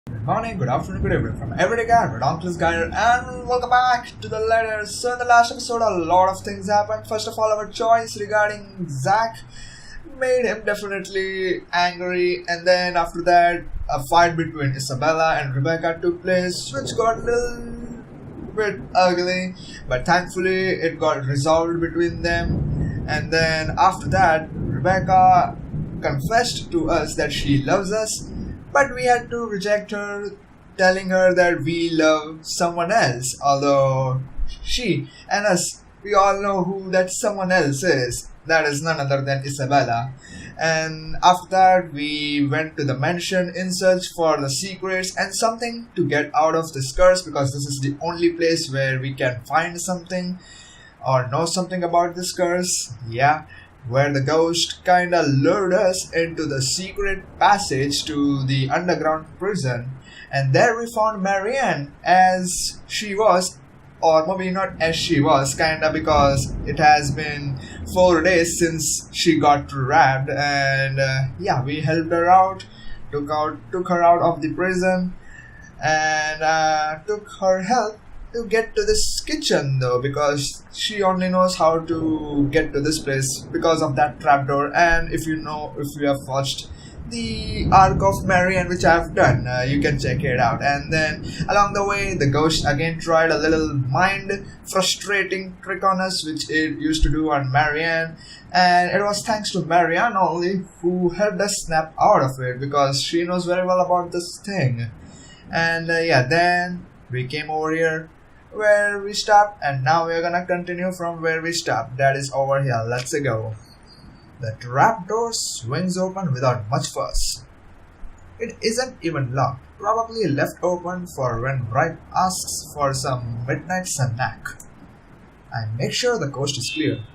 Good morning, good afternoon, good evening from Everyday Guy, Redonkulous Guy, and welcome back to the letters. So in the last episode, a lot of things happened. First of all, our choice regarding Zach made him definitely angry, and then after that, a fight between Isabella and Rebecca took place, which got a little bit ugly, but thankfully it got resolved between them. And then after that, Rebecca confessed to us that she loves us, but we had to reject her, telling her that we love someone else. Although she and us, we all know who that someone else is. That is none other than Isabella. And after that, we went to the mansion in search for the secrets and something to get out of this curse, because this is the only place where we can find something or know something about this curse. Yeah, where the ghost kinda lured us into the secret passage to the underground prison. And there we found Marianne as she was, or maybe not as she was, kinda, because it has been 4 days since she got trapped. And yeah, we helped her out, took her out of the prison, and took her help to get to this kitchen, though, because she only knows how to get to this place because of that trapdoor. And if you have watched the arc of Marianne, which I've done, you can check it out. And then along the way, the ghost again tried a little mind frustrating trick on us, which it used to do on Marianne. And it was thanks to Marianne only who helped us snap out of it, because she knows very well about this thing. And yeah, then we came over here where we stopped, and now we're gonna continue from where we stopped. That is over here. Let's go. The trapdoor swings open without much fuss. It isn't even locked, probably left open for when Ripe asks for some midnight snack. I make sure the coast is clear.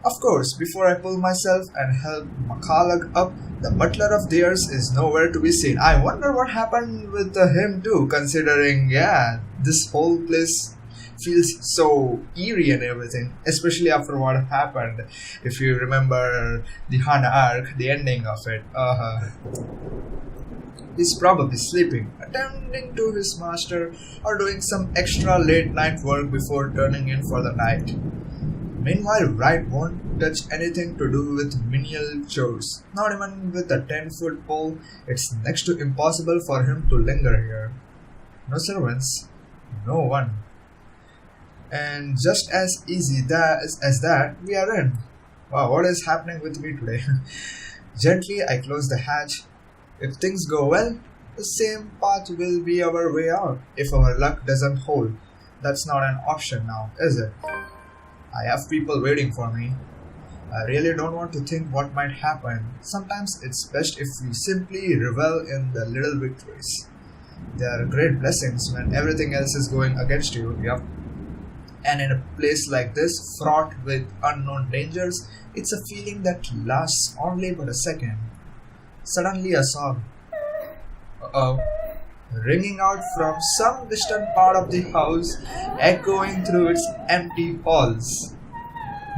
Of course, before I pull myself and help McCulloch up, the butler of theirs is nowhere to be seen. I wonder what happened with him too, considering, yeah, this whole place feels so eerie and everything, especially after what happened. If you remember the Hana arc, the ending of it, he's probably sleeping, attending to his master, or doing some extra late night work before turning in for the night. Meanwhile, Wright won't touch anything to do with menial chores. Not even with a 10-foot pole. It's next to impossible for him to linger here. No servants, no one. And just as easy as that, we are in. Wow, what is happening with me today? Gently, I close the hatch. If things go well, the same path will be our way out. If our luck doesn't hold, that's not an option now, is it? I have people waiting for me. I really don't want to think what might happen. Sometimes it's best if we simply revel in the little victories. They are great blessings when everything else is going against you. Yup. And in a place like this, fraught with unknown dangers, it's a feeling that lasts only but a second. Suddenly a sob, uh-oh, ringing out from some distant part of the house, echoing through its empty halls.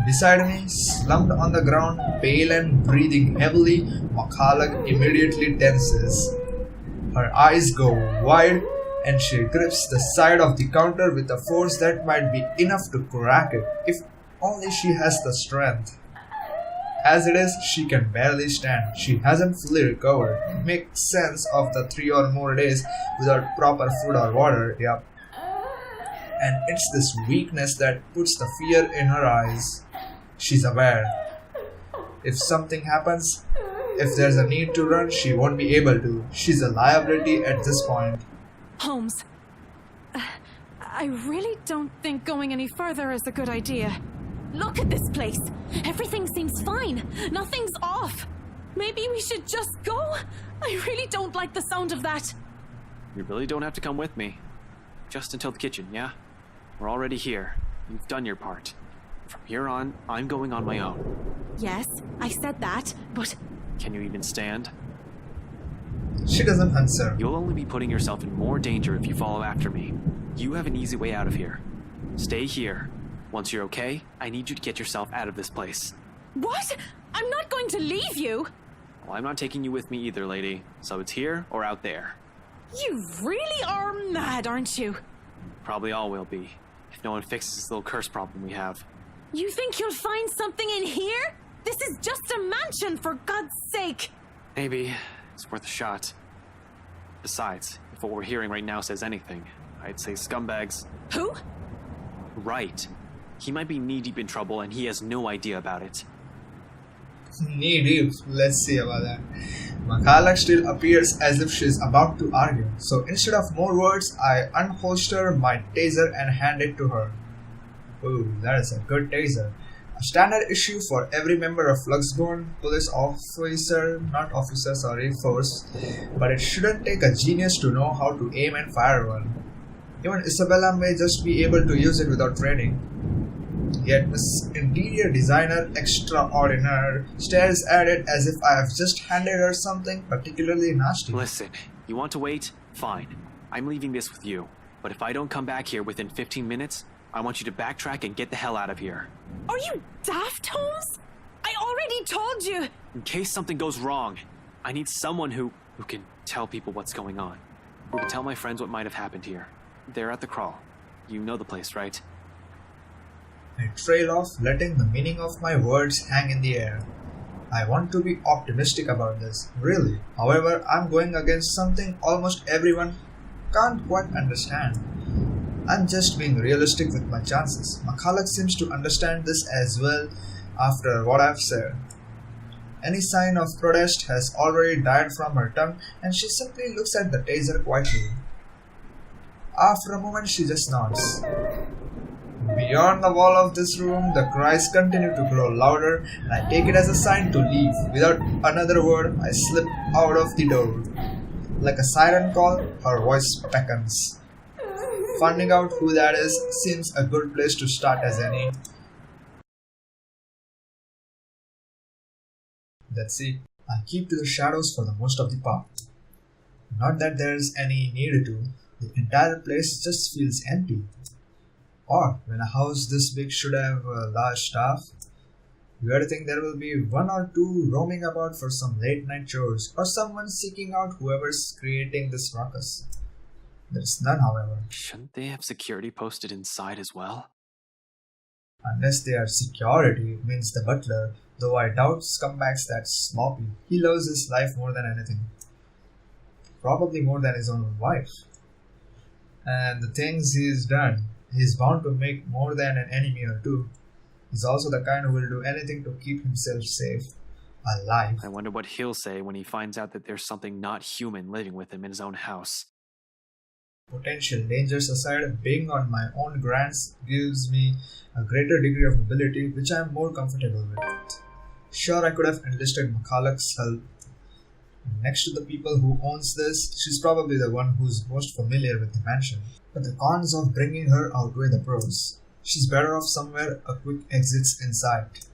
Beside me, slumped on the ground, pale and breathing heavily, McCulloch immediately tenses. Her eyes go wide, and she grips the side of the counter with a force that might be enough to crack it, if only she has the strength. As it is, she can barely stand. She hasn't fully recovered. Makes sense of the 3 or more days without proper food or water, yep. And it's this weakness that puts the fear in her eyes. She's aware. If something happens, if there's a need to run, she won't be able to. She's a liability at this point. Holmes, I really don't think going any further is a good idea. Look at this place. Everything seems fine. Nothing's off. Maybe we should just go? I really don't like the sound of that. You really don't have to come with me. Just until the kitchen, yeah? We're already here. You've done your part. From here on, I'm going on my own. Yes, I said that, but... Can you even stand? She doesn't answer. You'll only be putting yourself in more danger if you follow after me. You have an easy way out of here. Stay here. Once you're okay, I need you to get yourself out of this place. What? I'm not going to leave you! Well, I'm not taking you with me either, lady. So it's here or out there. You really are mad, aren't you? Probably all will be, if no one fixes this little curse problem we have. You think you'll find something in here? This is just a mansion, for God's sake! Maybe it's worth a shot. Besides, if what we're hearing right now says anything, I'd say scumbags. Who? Right. He might be knee-deep in trouble and he has no idea about it. Knee deep. Let's see about that. Makala still appears as if she's about to argue, so instead of more words, I unholster my taser and hand it to her. Ooh, that is a good taser. A standard issue for every member of Luxgorn police force, but it shouldn't take a genius to know how to aim and fire one. Even Isabella may just be able to use it without training. Yet Miss Interior Designer Extraordinaire stares at it as if I have just handed her something particularly nasty. Listen, you want to wait? Fine. I'm leaving this with you. But if I don't come back here within 15 minutes, I want you to backtrack and get the hell out of here. Are you daft, Holmes? I already told you! In case something goes wrong, I need someone who can tell people what's going on. Who can tell my friends what might have happened here. They're at the crawl. You know the place, right? I trail off, letting the meaning of my words hang in the air. I want to be optimistic about this, really. However, I'm going against something almost everyone can't quite understand. I'm just being realistic with my chances. Makala seems to understand this as well after what I've said. Any sign of protest has already died from her tongue and she simply looks at the taser quietly. After a moment she just nods. Beyond the wall of this room, the cries continue to grow louder and I take it as a sign to leave. Without another word, I slip out of the door. Like a siren call, her voice beckons. Finding out who that is seems a good place to start as any. That's it. I keep to the shadows for the most of the part. Not that there's any need to, the entire place just feels empty. Or, when a house this big should have a large staff, you gotta think there will be one or two roaming about for some late night chores, or someone seeking out whoever's creating this ruckus. There's none, however. Shouldn't they have security posted inside as well? Unless they are security, means the butler, though I doubt scumbags that sloppy. He loves his life more than anything. Probably more than his own wife. And the things he's done, he's bound to make more than an enemy or two. He's also the kind who will do anything to keep himself safe, alive. I wonder what he'll say when he finds out that there's something not human living with him in his own house. Potential dangers aside, being on my own grants gives me a greater degree of mobility, which I am more comfortable with. Sure, I could have enlisted Makala's help. Next to the people who owns this, she's probably the one who's most familiar with the mansion. But the cons of bringing her outweigh the pros. She's better off somewhere a quick exit's in sight.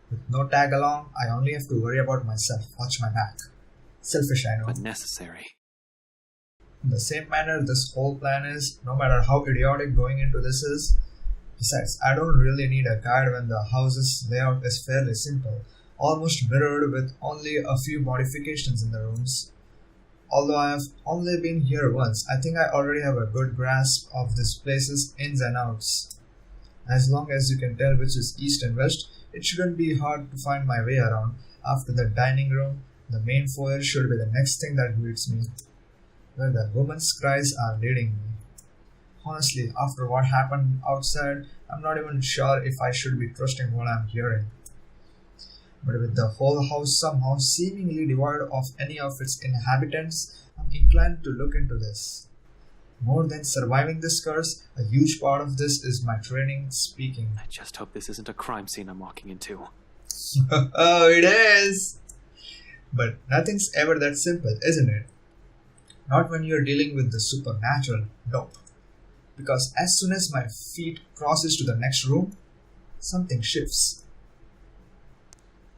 With no tag along, I only have to worry about myself. Watch my back. Selfish, I know. But necessary. In the same manner this whole plan is, no matter how idiotic going into this is. Besides, I don't really need a guide when the house's layout is fairly simple, almost mirrored with only a few modifications in the rooms. Although I have only been here once, I think I already have a good grasp of this place's ins and outs. As long as you can tell which is east and west, it shouldn't be hard to find my way around. After the dining room, the main foyer should be the next thing that greets me, where the woman's cries are leading me. Honestly, after what happened outside, I'm not even sure if I should be trusting what I'm hearing. But with the whole house somehow seemingly devoid of any of its inhabitants, I'm inclined to look into this. More than surviving this curse, a huge part of this is my training speaking. I just hope this isn't a crime scene I'm walking into. Oh, it is! But nothing's ever that simple, isn't it? Not when you're dealing with the supernatural. Nope. Because as soon as my feet crosses to the next room, something shifts.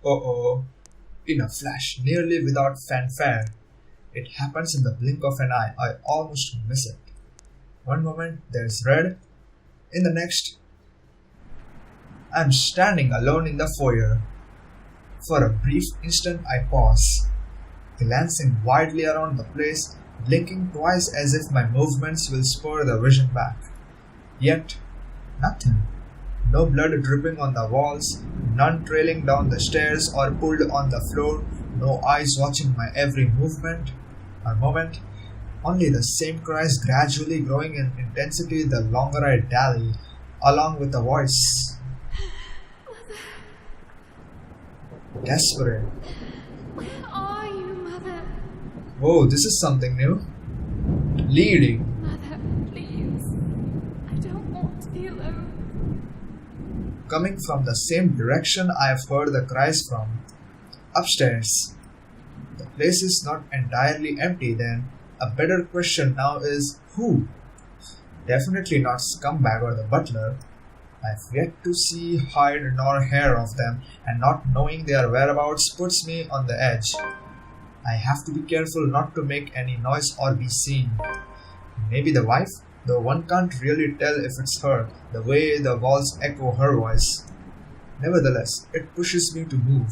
Uh-oh. In a flash, nearly without fanfare. It happens in the blink of an eye. I almost miss it. One moment, there's red. In the next, I'm standing alone in the foyer. For a brief instant, I pause, glancing widely around the place, blinking twice as if my movements will spur the vision back. Yet, nothing. No blood dripping on the walls, none trailing down the stairs or pulled on the floor, no eyes watching my every movement or moment. Only the same cries gradually growing in intensity the longer I dally, along with the voice. Desperate. Where are you, Mother? Oh, this is something new. Leading. Mother, please. I don't want to be alone. Coming from the same direction I have heard the cries from. Upstairs. The place is not entirely empty then. A better question now is who? Definitely not Scumbag or the butler. I've yet to see hide nor hair of them, and not knowing their whereabouts puts me on the edge. I have to be careful not to make any noise or be seen. Maybe the wife, though one can't really tell if it's her, the way the walls echo her voice. Nevertheless, it pushes me to move.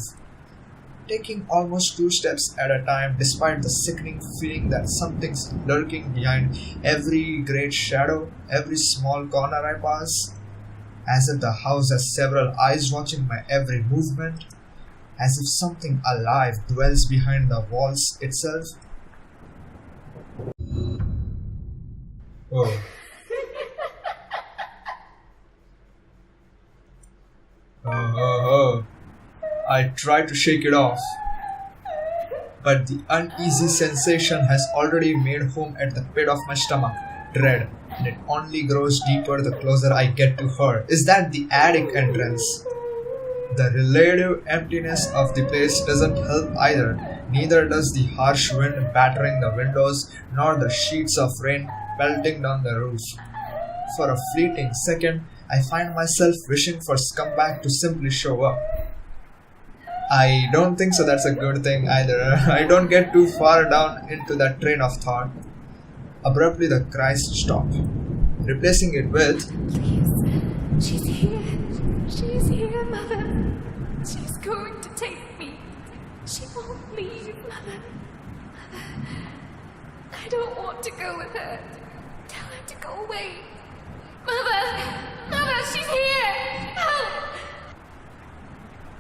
Taking almost 2 steps at a time despite the sickening feeling that something's lurking behind every great shadow, every small corner I pass. As if the house has several eyes watching my every movement, as if something alive dwells behind the walls itself. Oh. Oh. I try to shake it off, but the uneasy sensation has already made home at the pit of my stomach. Dread, and it only grows deeper the closer I get to her. Is that the attic entrance? The relative emptiness of the place doesn't help either. Neither does the harsh wind battering the windows, nor the sheets of rain pelting down the roof. For a fleeting second, I find myself wishing for Scumbag to simply show up. I don't think so that's a good thing either. I don't get too far down into that train of thought. Abruptly the cries stop, replacing it with, Please. She's here. She's here, Mother. She's going to take me. She won't leave, Mother. I don't want to go with her. Tell her to go away. Mother! Mother, she's here! Help!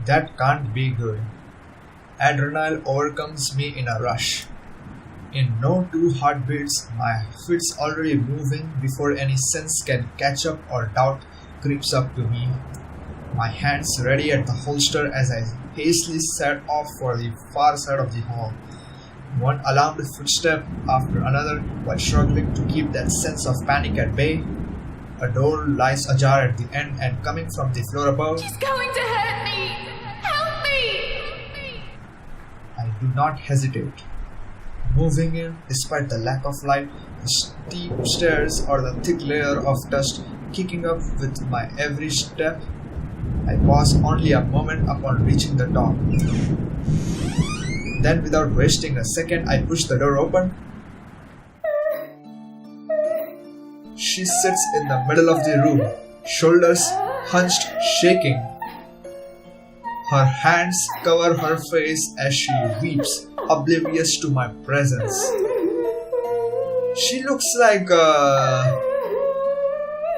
That can't be good. Adrenaline overcomes me in a rush. In no 2 heartbeats, my feet's already moving before any sense can catch up or doubt creeps up to me. My hands ready at the holster as I hastily set off for the far side of the hall. One alarmed footstep after another while struggling to keep that sense of panic at bay. A door lies ajar at the end and coming from the floor above. She's going to hurt me! Help me! I do not hesitate. Moving in, despite the lack of light, the steep stairs or the thick layer of dust kicking up with my every step, I pause only a moment upon reaching the top. Then, without wasting a second, I push the door open. She sits in the middle of the room, shoulders hunched, shaking. Her hands cover her face as she weeps, oblivious to my presence. She looks like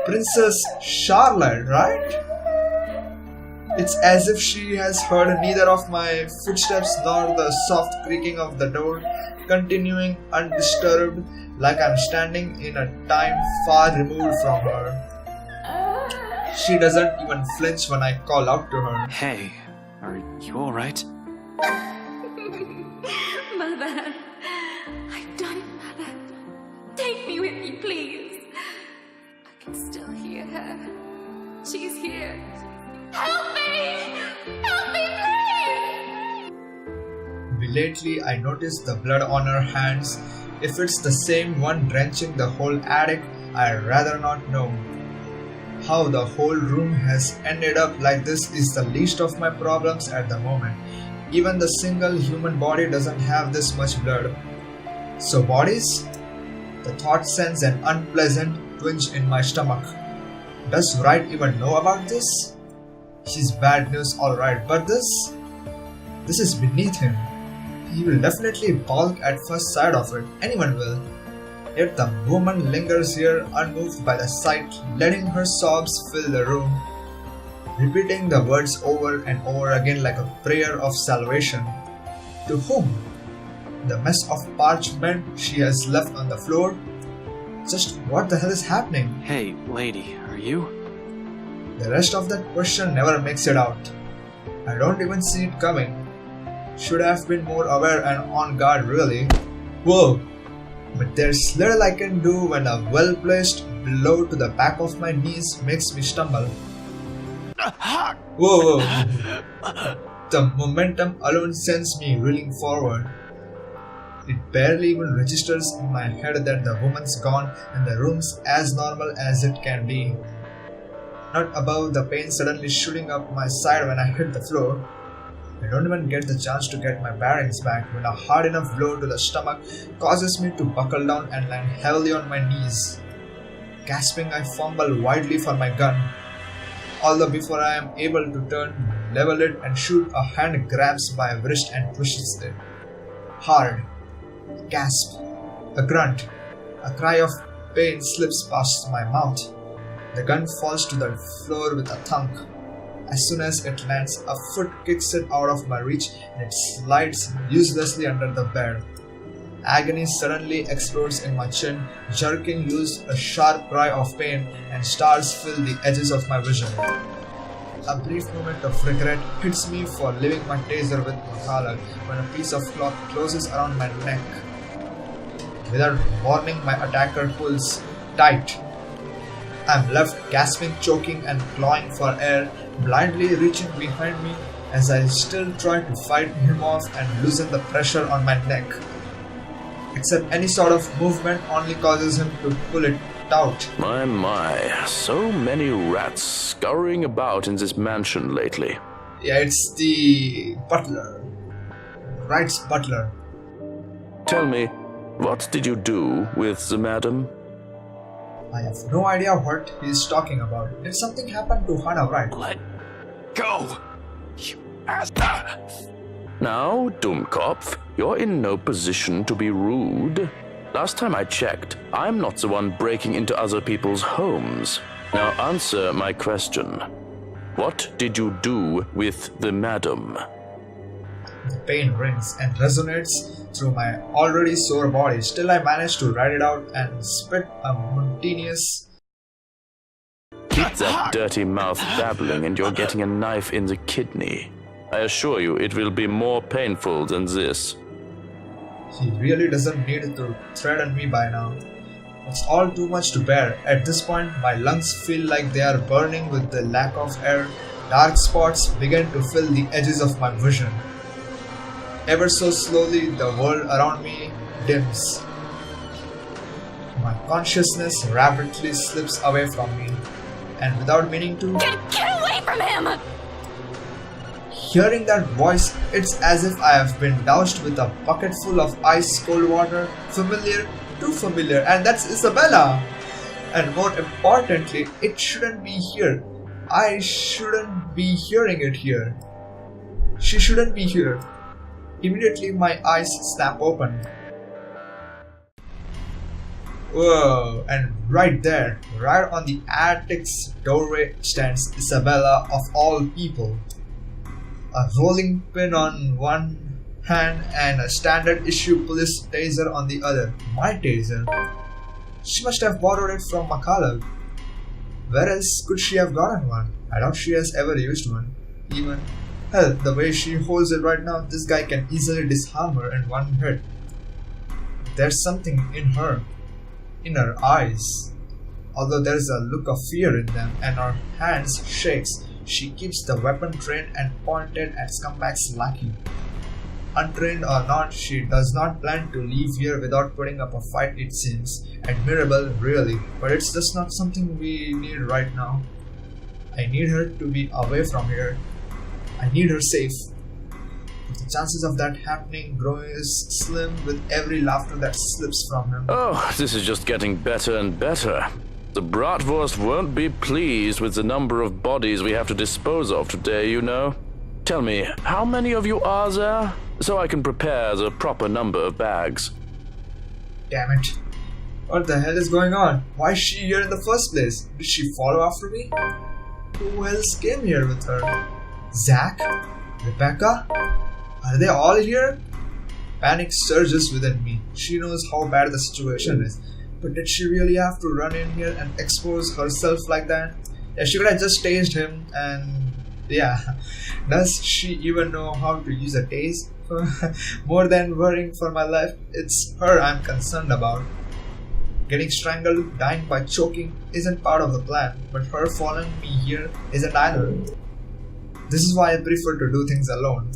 Princess Charlotte, right? It's as if she has heard neither of my footsteps nor the soft creaking of the door, continuing undisturbed, like I'm standing in a time far removed from her. She doesn't even flinch when I call out to her. Hey, are you alright? Mother, I've done it, Mother. Take me with you, please. I can still hear her. She's here. Help me! Help me, please! Belatedly, I notice the blood on her hands. If it's the same one drenching the whole attic, I'd rather not know. How the whole room has ended up like this is the least of my problems at the moment. Even the single human body doesn't have this much blood. So bodies? The thought sends an unpleasant twinge in my stomach. Does Wright even know about this? She's bad news alright, but this is beneath him. He will definitely balk at first sight of it. Anyone will. Yet the woman lingers here unmoved by the sight, letting her sobs fill the room, repeating the words over and over again like a prayer of salvation. To whom? The mess of parchment she has left on the floor? Just what the hell is happening? Hey, lady, are you? The rest of that question never makes it out. I don't even see it coming. Should have been more aware and on guard, really. Whoa! But there's little I can do when a well-placed blow to the back of my knees makes me stumble. Whoa! The momentum alone sends me reeling forward. It barely even registers in my head that the woman's gone and the room's as normal as it can be. Not above the pain suddenly shooting up my side when I hit the floor. I don't even get the chance to get my bearings back when a hard enough blow to the stomach causes me to buckle down and land heavily on my knees. Gasping, I fumble wildly for my gun. Although before I am able to turn, level it and shoot, a hand grabs my wrist and pushes it. Hard. Gasp. A grunt. A cry of pain slips past my mouth. The gun falls to the floor with a thunk. As soon as it lands, a foot kicks it out of my reach and it slides uselessly under the bed. Agony suddenly explodes in my chin, jerking loose a sharp cry of pain, and stars fill the edges of my vision. A brief moment of regret hits me for leaving my taser with McCullough when a piece of cloth closes around my neck. Without warning, my attacker pulls tight. I'm left gasping, choking, and clawing for air, blindly reaching behind me as I still try to fight him off and loosen the pressure on my neck. Except any sort of movement only causes him to pull it out. My, so many rats scurrying about in this mansion lately. Yeah, it's the butler. Wright's butler. Tell me, what did you do with the madam? I have no idea what he is talking about. Did something happen to Hannah Wright? Let go! You bastard! Now, Dummkopf, you're in no position to be rude. Last time I checked, I'm not the one breaking into other people's homes. Now answer my question. What did you do with the madam? The pain rings and resonates through my already sore body. Still, I manage to ride it out and spit a monotonous. Keep that dirty mouth babbling and you're getting a knife in the kidney. I assure you it will be more painful than this. He really doesn't need to threaten me by now. It's all too much to bear. At this point, my lungs feel like they are burning with the lack of air. Dark spots begin to fill the edges of my vision. Ever so slowly, the world around me dims. My consciousness rapidly slips away from me, and without meaning to, Get away from him! hearing that voice, it's as if I have been doused with a bucket full of ice cold water. Familiar, too familiar, and that's Isabella. And more importantly, it shouldn't be here. I shouldn't be hearing it here. She shouldn't be here. Immediately my eyes snap open. Whoa, and right there, right on the attic's doorway stands Isabella of all people. A rolling pin on one hand and a standard issue police taser on the other. My taser. She must have borrowed it from McCullough. Where else could she have gotten one? I doubt she has ever used one. Even, hell, the way she holds it right now, this guy can easily disarm her in one hit. There's something in her eyes. Although there's a look of fear in them and her hands shakes, she keeps the weapon trained and pointed at Scumbag's lackey. Untrained or not, she does not plan to leave here without putting up a fight, it seems. Admirable, really, but it's just not something we need right now. I need her to be away from here. I need her safe. But the chances of that happening grow slim with every laughter that slips from him. Oh, this is just getting better and better. The Bratwurst won't be pleased with the number of bodies we have to dispose of today, you know. Tell me, how many of you are there? so I can prepare the proper number of bags. Damn it. What the hell is going on? Why is she here in the first place? Did she follow after me? Who else came here with her? Zach? Rebecca? Are they all here? Panic surges within me. She knows how bad the situation is. But did she really have to run in here and expose herself like that? Yeah, she could have just tased him and... yeah. Does she even know how to use a tase? More than worrying for my life, it's her I'm concerned about. Getting strangled, dying by choking isn't part of the plan, but her following me here isn't either. This is why I prefer to do things alone.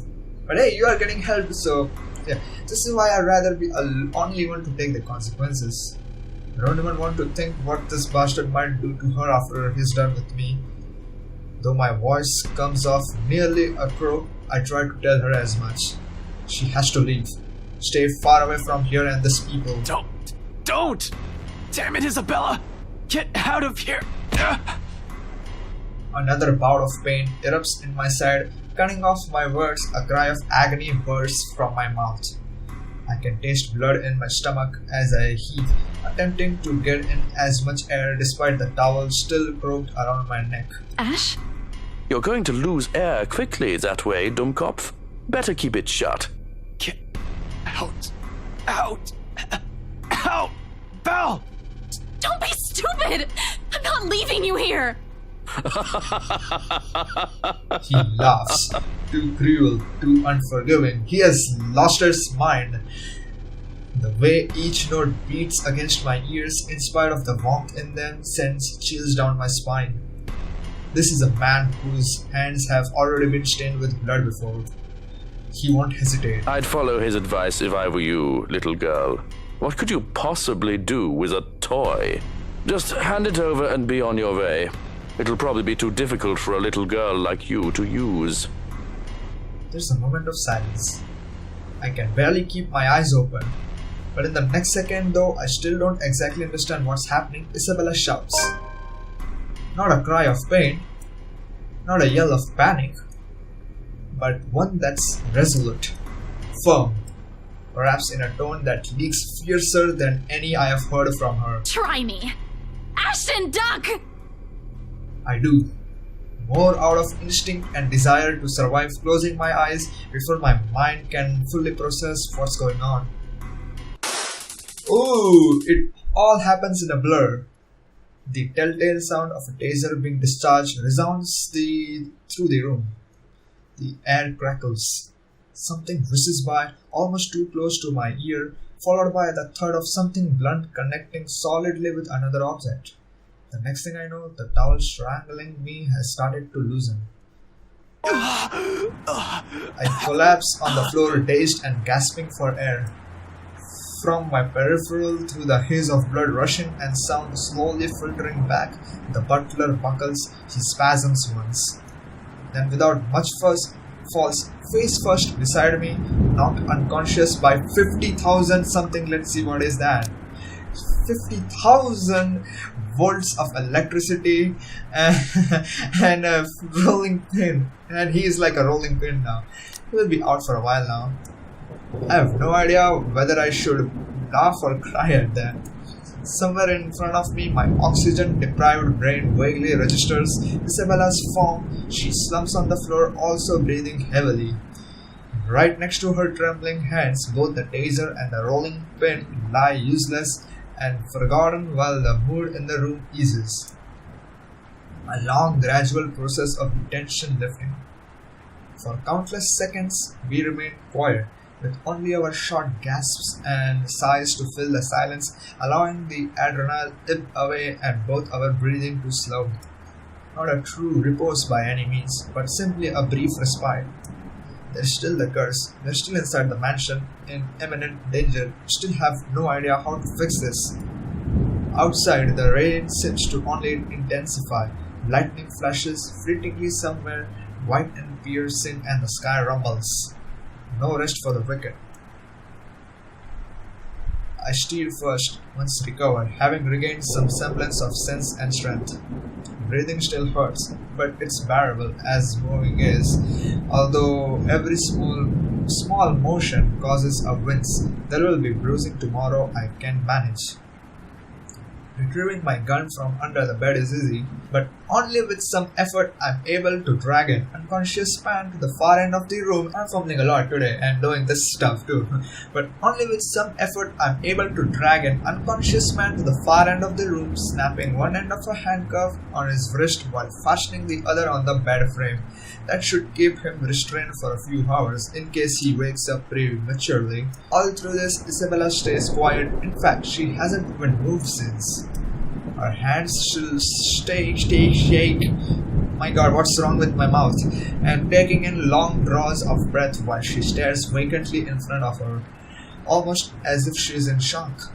But hey, you are getting help, so yeah, this is why I'd rather be the only one to take the consequences. I don't even want to think what this bastard might do to her after he's done with me. Though my voice comes off nearly a croak, I try to tell her as much. She has to leave. Stay far away from here and this people. Don't! Damn it, Isabella! Get out of here! Another bout of pain erupts in my side, cutting off my words. A cry of agony bursts from my mouth. I can taste blood in my stomach as I heave, attempting to get in as much air despite the towel still roped around my neck. Ash? You're going to lose air quickly that way, Dummkopf. Better keep it shut. Get out! Out! Out! Belle! Don't be stupid! I'm not leaving you here! He laughs. Too cruel, too unforgiving. He has lost his mind. The way each note beats against my ears, in spite of the warmth in them, sends chills down my spine. This is a man whose hands have already been stained with blood before. He won't hesitate. I'd follow his advice if I were you, little girl. What could you possibly do with a toy? Just hand it over and be on your way. It'll probably be too difficult for a little girl like you to use. There's a moment of silence. I can barely keep my eyes open. But in the next second, though I still don't exactly understand what's happening, Isabella shouts. Not a cry of pain, not a yell of panic, but one that's resolute, firm, perhaps in a tone that leaks fiercer than any I have heard from her. Try me! Ashton, duck! I do. More out of instinct and desire to survive, closing my eyes before my mind can fully process what's going on. Ooh, it all happens in a blur. The telltale sound of a taser being discharged resounds through the room. The air crackles. Something whizzes by, almost too close to my ear, followed by the thud of something blunt connecting solidly with another object. The next thing I know, the towel strangling me has started to loosen. I collapse on the floor, dazed and gasping for air. From my peripheral, through the haze of blood rushing and sound slowly filtering back, the butler buckles, he spasms once. Then without much fuss, falls face first beside me, knocked unconscious by 50,000 something. Let's see what is that. 50,000 volts of electricity and a rolling pin. And he is like a rolling pin now. He will be out for a while now. I have no idea whether I should laugh or cry at that. Somewhere in front of me, my oxygen-deprived brain vaguely registers Isabella's form. She slumps on the floor, also breathing heavily. Right next to her trembling hands, both the taser and the rolling pin lie useless and forgotten while the mood in the room eases. A long, gradual process of tension lifting. For countless seconds, we remain quiet, with only our short gasps and sighs to fill the silence, allowing the adrenaline to ebb away and both our breathing to slow. Not a true repose by any means, but simply a brief respite. There's still the curse. We're still inside the mansion, in imminent danger. We still have no idea how to fix this. Outside, the rain seems to only intensify. Lightning flashes fleetingly somewhere, white and piercing, and the sky rumbles. No rest for the wicked. I steer first, once recovered, having regained some semblance of sense and strength. Breathing still hurts, but it's bearable as moving is. Although every small motion causes a wince, there will be bruising tomorrow. I can manage. Retrieving my gun from under the bed is easy, but only with some effort I'm able to drag an unconscious man to the far end of the room. I'm fumbling a lot today and doing this stuff too. But only with some effort I'm able to drag an unconscious man to the far end of the room, snapping one end of a handcuff on his wrist while fastening the other on the bed frame. That should keep him restrained for a few hours in case he wakes up prematurely. All through this, Isabella stays quiet. In fact, she hasn't even moved since. Her hands still shake. My god, what's wrong with my mouth? And taking in long draws of breath while she stares vacantly in front of her, almost as if she is in shock.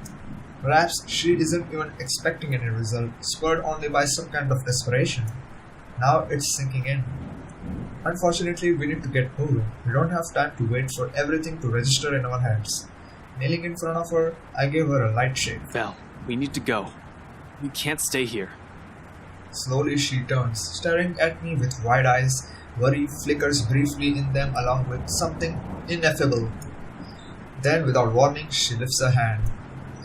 Perhaps she isn't even expecting any result, spurred only by some kind of desperation. Now it's sinking in. Unfortunately, we need to get moving. We don't have time to wait for everything to register in our heads. Kneeling in front of her, I gave her a light shake. Val, we need to go. We can't stay here. Slowly she turns, staring at me with wide eyes. Worry flickers briefly in them along with something ineffable. Then, without warning, she lifts her hand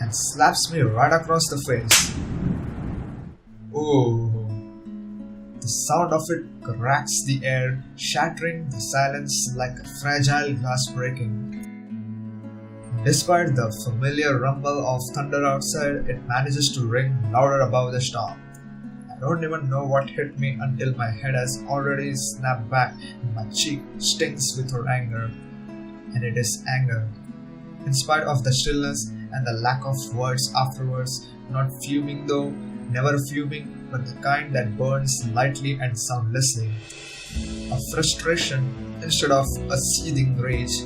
and slaps me right across the face. Oh. The sound of it cracks the air, shattering the silence like a fragile glass breaking. Despite the familiar rumble of thunder outside, it manages to ring louder above the storm. I don't even know what hit me until my head has already snapped back and my cheek stings with her anger. And it is anger. In spite of the stillness and the lack of words afterwards, not fuming though, never fuming, but the kind that burns lightly and soundlessly. A frustration instead of a seething rage.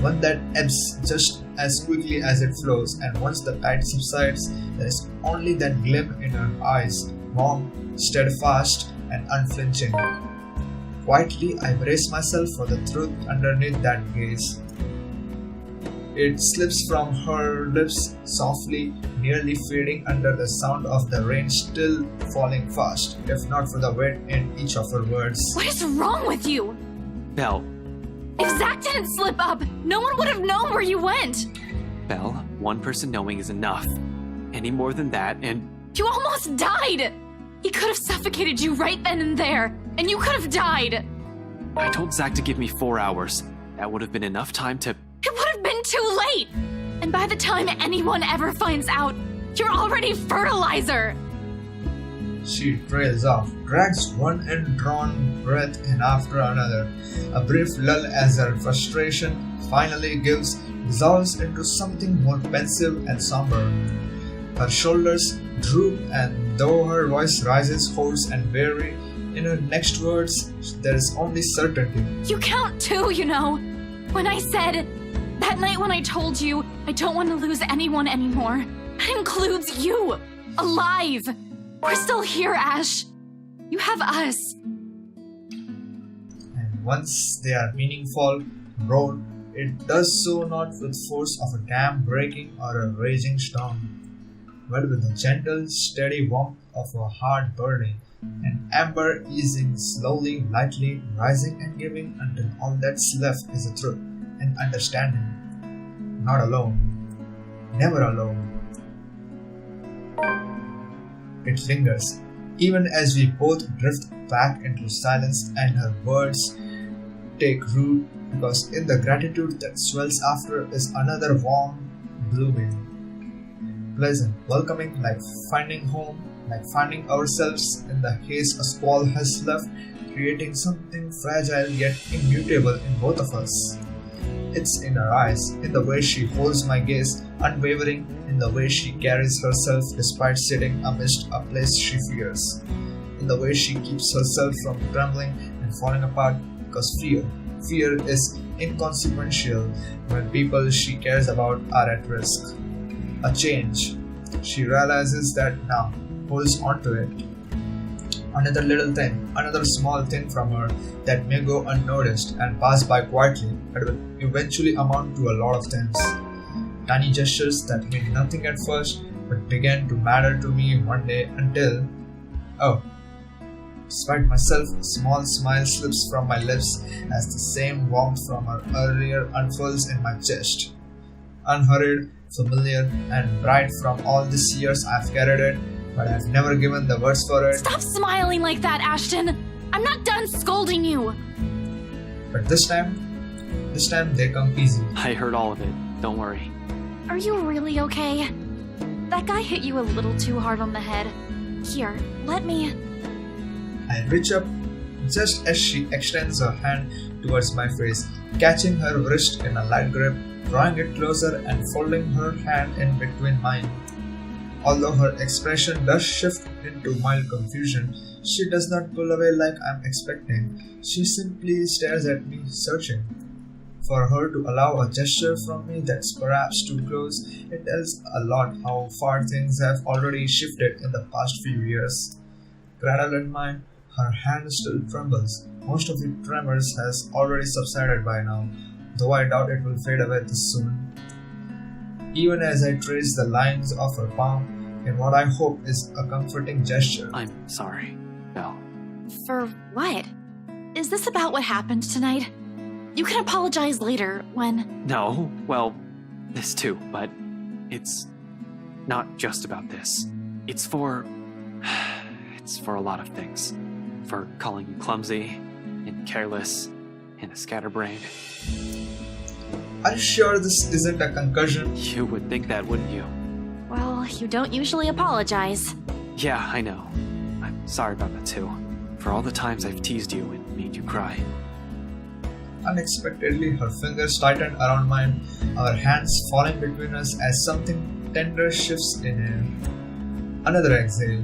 One that ebbs just as quickly as it flows, and once the tide subsides, there is only that gleam in her eyes, warm, steadfast, and unflinching. Quietly, I brace myself for the truth underneath that gaze. It slips from her lips softly, nearly fading under the sound of the rain still falling fast, if not for the weight in each of her words. What is wrong with you? Belle. If Zach didn't slip up, no one would have known where you went. Belle, one person knowing is enough. Any more than that, and You almost died! He could have suffocated you right then and there, and you could have died. I told Zach to give me 4 hours. That would have been enough time to... It would have been too late! And by the time anyone ever finds out, you're already fertilizer! She trails off, drags one indrawn breath in after another. A brief lull as her frustration finally dissolves into something more pensive and somber. Her shoulders droop, and though her voice rises hoarse and weary, in her next words there is only certainty. You count too, you know. When I said, that night when I told you I don't want to lose anyone anymore, that includes you, alive. We're still here, Ash. You have us. And once they are meaningful, road, it does so not with force of a dam breaking or a raging storm, but with the gentle, steady warmth of a heart burning, an ember easing slowly, lightly, rising and giving until all that's left is the truth and understanding. Not alone. Never alone. It lingers, even as we both drift back into silence, and her words take root, because in the gratitude that swells after is another warm, blooming, pleasant, welcoming, like finding home, like finding ourselves in the haze a squall has left, creating something fragile yet immutable in both of us. It's in her eyes, in the way she holds my gaze, unwavering, in the way she carries herself despite sitting amidst a place she fears, in the way she keeps herself from trembling and falling apart, because fear is inconsequential when people she cares about are at risk. A change. She realizes that now, holds onto it. Another little thing, another small thing from her that may go unnoticed and pass by quietly, but will eventually amount to a lot of things. Tiny gestures that mean nothing at first, but began to matter to me one day until... Oh, Despite myself, a small smile slips from my lips as the same warmth from her earlier unfurls in my chest. Unhurried, familiar, and bright from all these years I've carried it, but I've never given the words for it. Stop smiling like that, Ashton! I'm not done scolding you! But this time they come easy. I heard all of it. Don't worry. Are you really okay? That guy hit you a little too hard on the head. Here, let me... I reach up just as she extends her hand towards my face, catching her wrist in a light grip, drawing it closer and folding her hand in between mine. Although her expression does shift into mild confusion, she does not pull away like I'm expecting. She simply stares at me, searching. For her to allow a gesture from me that's perhaps too close, it tells a lot how far things have already shifted in the past few years. Cradled in mine, her hand still trembles. Most of the tremors has already subsided by now, though I doubt it will fade away this soon. Even as I trace the lines of her palm in what I hope is a comforting gesture. I'm sorry, Belle. For what? Is this about what happened tonight? You can apologize later, when... No, well, this too, but it's not just about this. It's for a lot of things. For calling you clumsy, and careless, and a scatterbrain. Are you sure this isn't a concussion? You would think that, wouldn't you? Well, you don't usually apologize. Yeah, I know. I'm sorry about that too. For all the times I've teased you and made you cry. Unexpectedly, her fingers tighten around mine, our hands falling between us as something tender shifts in air. Another exhale.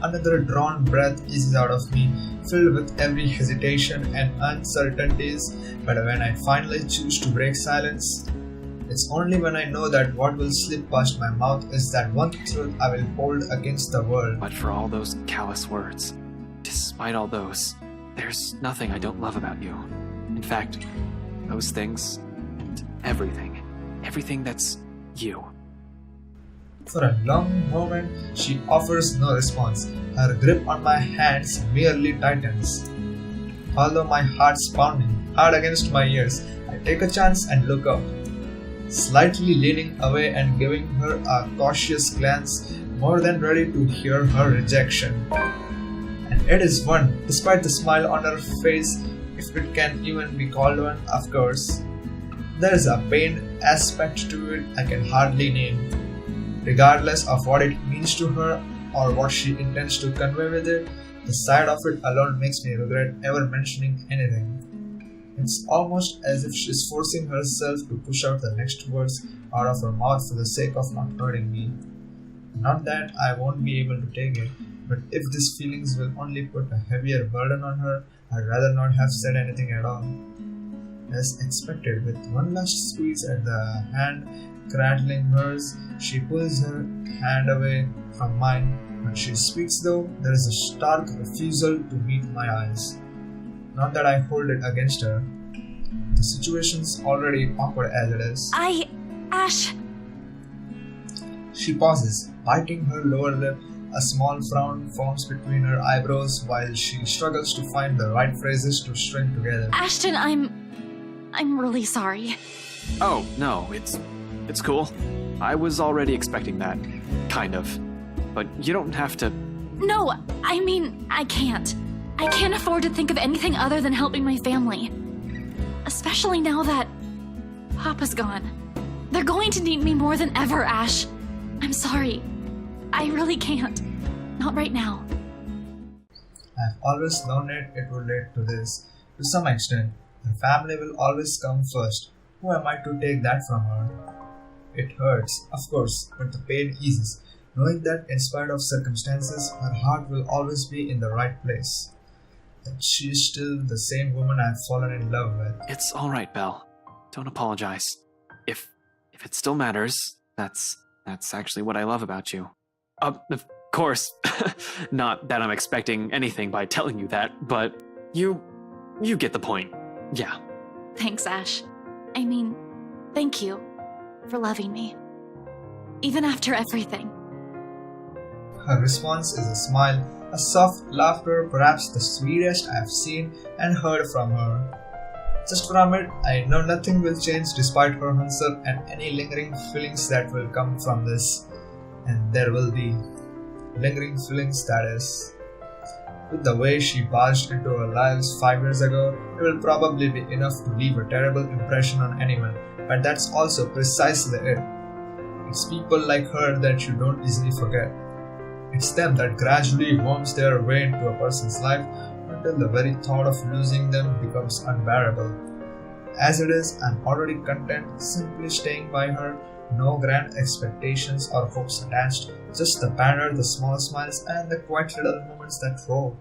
Another drawn breath eases out of me, filled with every hesitation and uncertainties, but when I finally choose to break silence, it's only when I know that what will slip past my mouth is that one truth I will hold against the world. But for all those callous words, despite all those, there's nothing I don't love about you. In fact, those things and everything that's you. For a long moment, she offers no response. Her grip on my hands merely tightens. Although my heart's pounding hard against my ears, I take a chance and look up, slightly leaning away and giving her a cautious glance, more than ready to hear her rejection. And it is one, despite the smile on her face, if it can even be called one, of course. There is a pained aspect to it I can hardly name. Regardless of what it means to her or what she intends to convey with it, the sight of it alone makes me regret ever mentioning anything. It's almost as if she's forcing herself to push out the next words out of her mouth for the sake of not hurting me. Not that I won't be able to take it, but if these feelings will only put a heavier burden on her, I'd rather not have said anything at all. As expected, with one last squeeze at the hand cradling hers, she pulls her hand away from mine. When she speaks though, there is a stark refusal to meet my eyes. Not that I hold it against her. The situation's already awkward as it is. Ash... She pauses, biting her lower lip. A small frown forms between her eyebrows while she struggles to find the right phrases to string together. Ashton, I'm really sorry. Oh, no, it's cool. I was already expecting that. Kind of. But you don't have to... No, I mean, I can't. I can't afford to think of anything other than helping my family. Especially now that Papa's gone. They're going to need me more than ever, Ash. I'm sorry. I really can't. Not right now. I've always known it would lead to this. To some extent, her family will always come first. Who am I to take that from her? It hurts, of course, but the pain eases, knowing that in spite of circumstances, her heart will always be in the right place. That she is still the same woman I've fallen in love with. It's alright, Belle. Don't apologize. If it still matters, that's actually what I love about you. Of course, not that I'm expecting anything by telling you that, but you get the point. Yeah. Thanks, Ash. I mean, thank you for loving me. Even after everything. Her response is a smile, a soft laughter, perhaps the sweetest I have seen and heard from her. Just from it, I know nothing will change despite her answer and any lingering feelings that will come from this. And there will be lingering feelings, that is. With the way she barged into our lives 5 years ago, it will probably be enough to leave a terrible impression on anyone, but that's also precisely it. It's people like her that you don't easily forget. It's them that gradually worms their way into a person's life until the very thought of losing them becomes unbearable. As it is, I'm already content simply staying by her, no grand expectations or hopes attached, just the banner, the small smiles, and the quiet little moments that roll.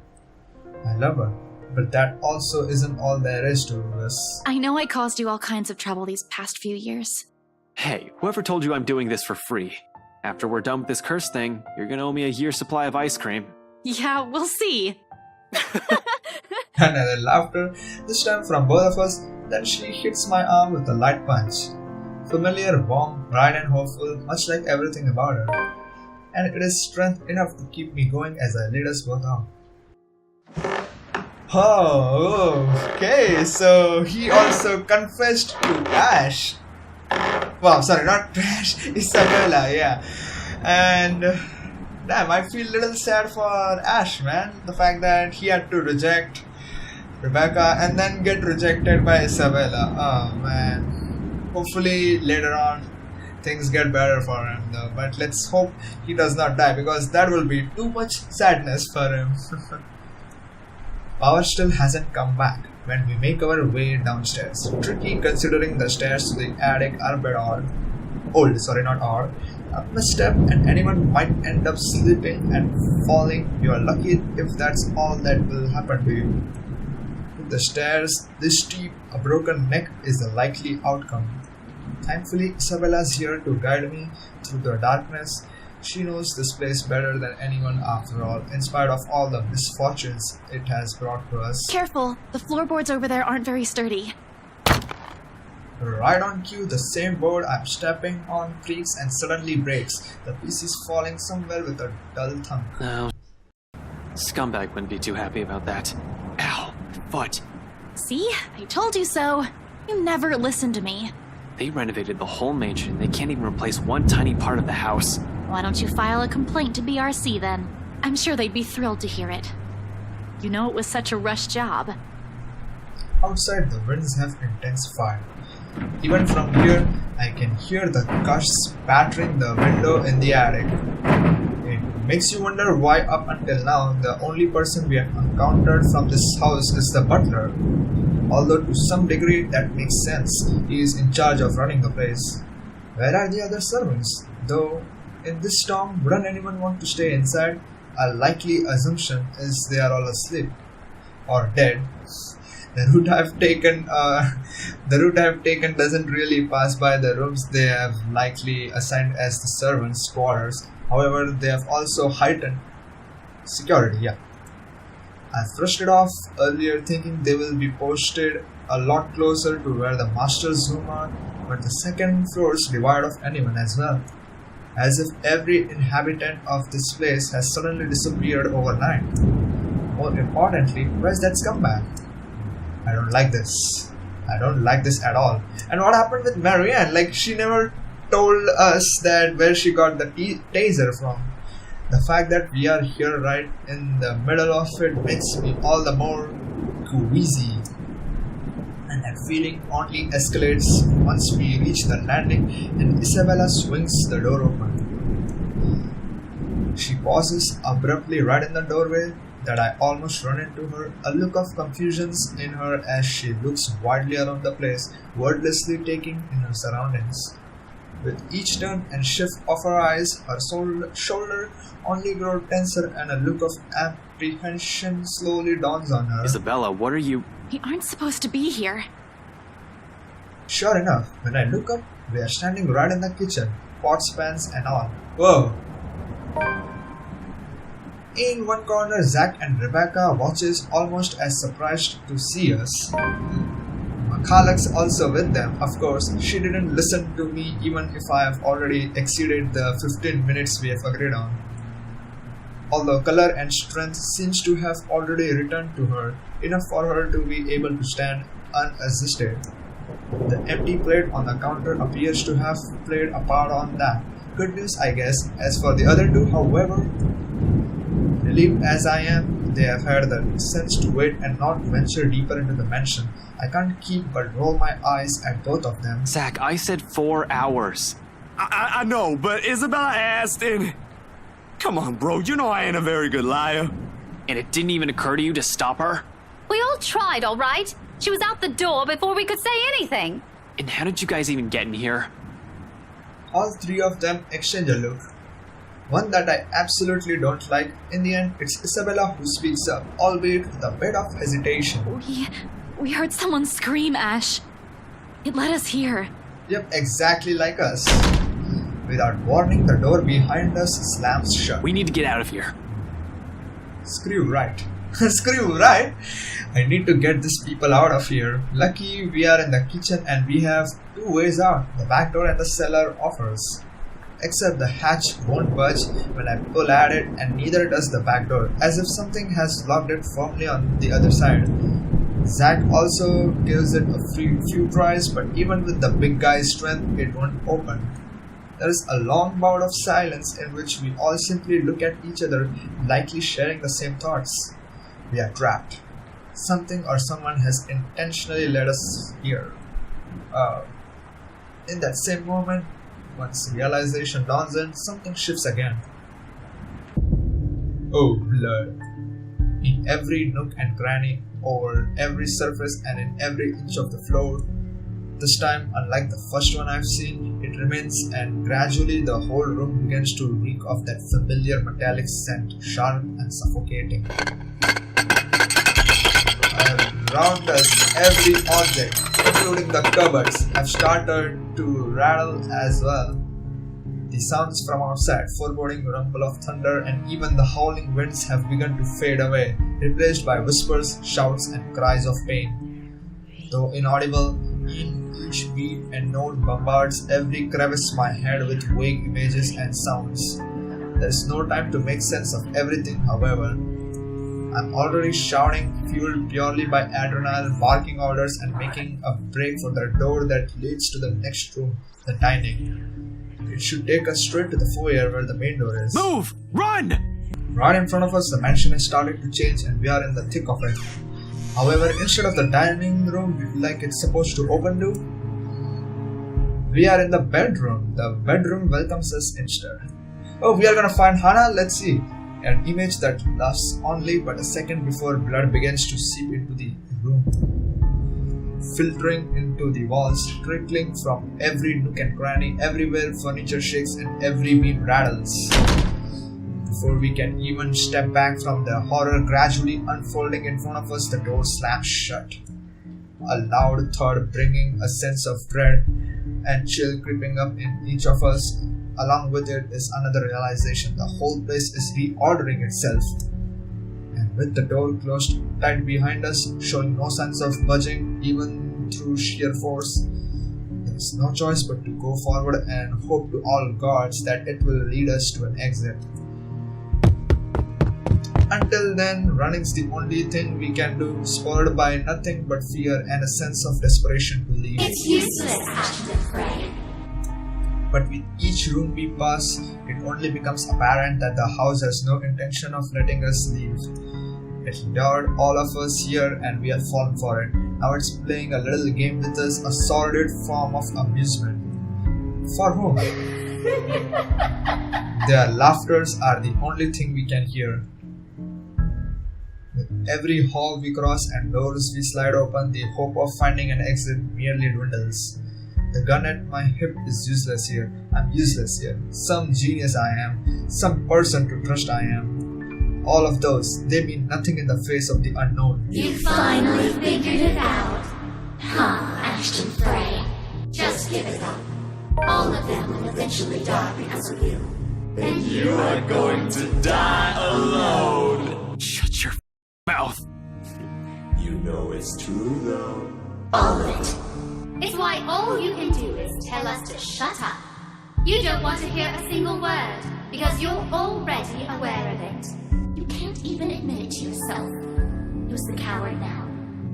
I love her, but that also isn't all there is to this. I know I caused you all kinds of trouble these past few years. Hey, whoever told you I'm doing this for free? After we're done with this curse thing, you're gonna owe me a year's supply of ice cream. Yeah, we'll see. Another laughter, this time from both of us. Then she hits my arm with a light punch. Familiar, warm, bright and hopeful, much like everything about her. And it is strength enough to keep me going as I lead us both on. Oh, okay, so he also confessed to Ash. Wow, sorry, not Ash, Isabella, yeah. And damn, I feel a little sad for Ash, man. The fact that he had to reject Rebecca and then get rejected by Isabella. Oh man. Hopefully later on things get better for him though. But let's hope he does not die, because that will be too much sadness for him. Power still hasn't come back when we make our way downstairs. Tricky considering the stairs to the attic are a bit old, sorry, not odd. A misstep and anyone might end up slipping and falling. You are lucky if that's all that will happen to you. With the stairs this steep, a broken neck is the likely outcome. Thankfully, Isabella's here to guide me through the darkness. She knows this place better than anyone after all, in spite of all the misfortunes it has brought to us. Careful, the floorboards over there aren't very sturdy. Right on cue, the same board I'm stepping on creaks and suddenly breaks. The piece is falling somewhere with a dull thump. No. Scumbag wouldn't be too happy about that. Ow, my foot. See? I told you so. You never listen to me. They renovated the whole mansion. They can't even replace one tiny part of the house. Why don't you file a complaint to BRC then? I'm sure they'd be thrilled to hear it. You know it was such a rushed job. Outside, the winds have intensified. Even from here, I can hear the gusts battering the window in the attic. It makes you wonder why up until now, the only person we have encountered from this house is the butler. Although to some degree that makes sense, he is in charge of running the place. Where are the other servants? Though, in this storm, wouldn't anyone want to stay inside? A likely assumption is they are all asleep. Or dead. The route I've taken doesn't really pass by the rooms they have likely assigned as the servants' quarters. However, they have also heightened security, yeah. I brushed it off earlier thinking they will be posted a lot closer to where the master's room are, but the second floors devoid of anyone as well. As if every inhabitant of this place has suddenly disappeared overnight. More importantly, where's that scumbag? I don't like this. I don't like this at all. And what happened with Marianne? Like, she never told us that where she got the taser from. The fact that we are here right in the middle of it makes me all the more queasy. And that feeling only escalates once we reach the landing and Isabella swings the door open. She pauses abruptly right in the doorway that I almost run into her, a look of confusion in her as she looks wildly around the place, wordlessly taking in her surroundings. With each turn and shift of her eyes, her shoulder only grows tenser and a look of apprehension slowly dawns on her. Isabella, what are you... We aren't supposed to be here. Sure enough, when I look up, we are standing right in the kitchen, pots, pans and all. Whoa! In one corner, Zack and Rebecca watches almost as surprised to see us. Makala's also with them, of course. She didn't listen to me even if I have already exceeded the 15 minutes we have agreed on. although color and strength seems to have already returned to her, enough for her to be able to stand unassisted. The empty plate on the counter appears to have played a part on that. Good news, I guess. As for the other two, however, relieved as I am, they have had the sense to wait and not venture deeper into the mansion. I can't keep but roll my eyes at both of them. Zach, I said 4 hours. I know, but Isabella asked and... Come on, bro, you know I ain't a very good liar. And it didn't even occur to you to stop her? We all tried, all right? She was out the door before we could say anything. And how did you guys even get in here? All three of them exchange a look. One that I absolutely don't like. In the end, it's Isabella who speaks up, albeit with a bit of hesitation. We heard someone scream, Ash. It led us here. Yep, exactly like us. Without warning, the door behind us slams shut. We need to get out of here. Screw right. Screw right? I need to get these people out of here. Lucky we are in the kitchen and we have 2 ways out. The back door and the cellar offers. Except the hatch won't budge when I pull at it, and neither does the back door, as if something has locked it firmly on the other side. Zach also gives it a few tries, but even with the big guy's strength, it won't open. There is a long bout of silence in which we all simply look at each other, likely sharing the same thoughts. We are trapped. Something or someone has intentionally led us here. In that same moment, once realization dawns in, something shifts again. Oh, blood. In every nook and cranny, over every surface and in every inch of the floor. This time, unlike the first one I've seen, it remains, and gradually the whole room begins to reek of that familiar metallic scent, sharp and suffocating. Around us, every object, including the cupboards, have started to rattle as well. The sounds from outside, foreboding rumble of thunder, and even the howling winds have begun to fade away, replaced by whispers, shouts, and cries of pain. Though inaudible, each beat and note bombards every crevice my head with vague images and sounds. There is no time to make sense of everything, however. I'm already shouting, fueled purely by adrenaline, barking orders and making a break for the door that leads to the next room, the dining. It should take us straight to the foyer where the main door is. Move! Run! Right in front of us, the mansion is starting to change and we are in the thick of it. However, instead of the dining room like it's supposed to open to, we are in the bedroom. The bedroom welcomes us instead. Oh, we are gonna find Hannah? Let's see. An image that lasts only but a second before blood begins to seep into the room, filtering into the walls, trickling from every nook and cranny. Everywhere furniture shakes and every beam rattles. Before we can even step back from the horror gradually unfolding in front of us, the door slams shut. A loud thud bringing a sense of dread and chill creeping up in each of us. Along with it is another realization: the whole place is reordering itself. And with the door closed tight behind us, showing no signs of budging even through sheer force, there is no choice but to go forward and hope to all gods that it will lead us to an exit. Until then, running's the only thing we can do, spurred by nothing but fear and a sense of desperation to leave. It's useless, Ashton Frey. But with each room we pass, it only becomes apparent that the house has no intention of letting us leave. It lured all of us here and we have fallen for it. Now it's playing a little game with us, a sordid form of amusement. For whom? Their laughters are the only thing we can hear. With every hall we cross and doors we slide open, the hope of finding an exit merely dwindles. The gun at my hip is useless here. I'm useless here. Some genius I am. Some person to trust I am. All of those, they mean nothing in the face of the unknown. You finally figured it out. Huh, Ashton Frey. Just give it up. All of them will eventually die because of you. And you are going to die alone. Shut your mouth. You know it's true, though. All of it. It's why all you can do is tell us to shut up. You don't want to hear a single word, because you're already aware of it.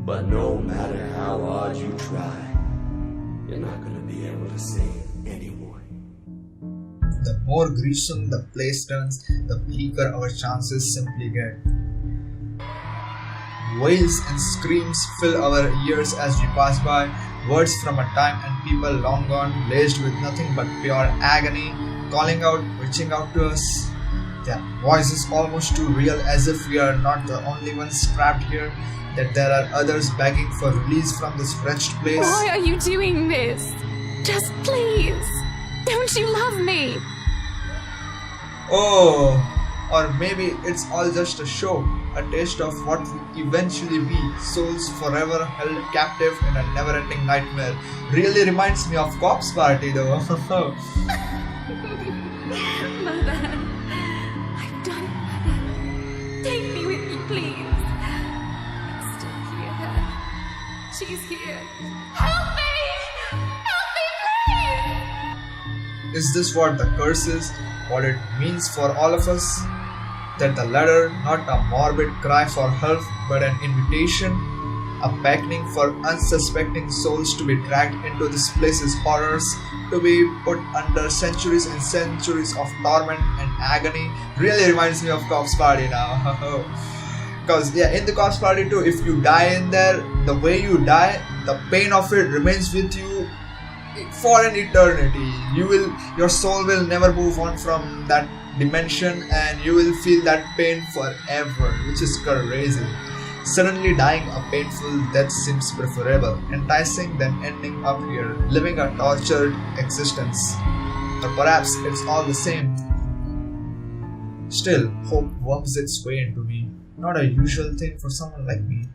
But no matter how hard you try, you're not gonna be able to save anyone. The more gruesome the place turns, the bleaker our chances simply get. Wails and screams fill our ears as we pass by, words from a time and people long gone, laced with nothing but pure agony, calling out, reaching out to us. Their voices almost too real, as if we are not the only ones trapped here, that there are others begging for release from this wretched place. Why are you doing this? Just please. Don't you love me? Oh, or maybe it's all just a show, a taste of what will eventually be, souls forever held captive in a never-ending nightmare. Really reminds me of Corpse Party though. Mother, I'm done, Mother. Take me with you, please. I'm still here. She's here. Help me! Help me, please! Is this what the curse is? What it means for all of us? That the letter, not a morbid cry for help, but an invitation, a beckoning for unsuspecting souls to be dragged into this place's horrors, to be put under centuries and centuries of torment and agony, really reminds me of Corpse Party now. Because yeah, in the Corpse Party too, if you die in there, the way you die, the pain of it remains with you for an eternity. Your soul will never move on from that dimension, and you will feel that pain forever, which is crazy. Suddenly dying a painful death seems preferable, enticing than ending up here, living a tortured existence. Or perhaps it's all the same. Still, hope worms its way into me. Not a usual thing for someone like me.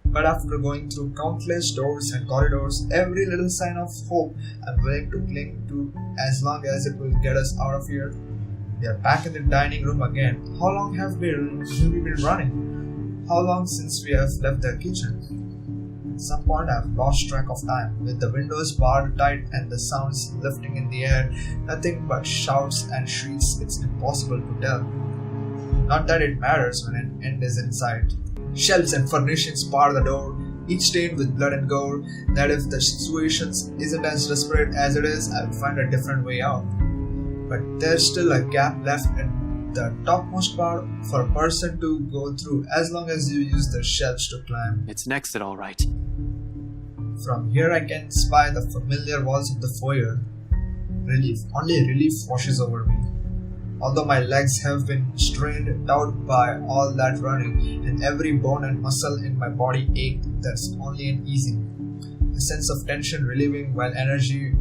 But after going through countless doors and corridors, every little sign of hope I'm willing to cling to as long as it will get us out of here. We are back in the dining room again. How long have we been running? How long since we have left the kitchen? At some point I've lost track of time. With the windows barred tight and the sounds lifting in the air, nothing but shouts and shrieks, it's impossible to tell. Not that it matters when an end is in sight. Shelves and furnishings bar the door, each stained with blood and gore, that if the situation isn't as desperate as it is, I'll find a different way out. But there's still a gap left in the topmost part for a person to go through as long as you use the shelves to climb. It's next, all right. From here I can spy the familiar walls of the foyer. Relief, only relief washes over me. Although my legs have been strained out by all that running, and every bone and muscle in my body ached, there's only an easing. A sense of tension relieving while energy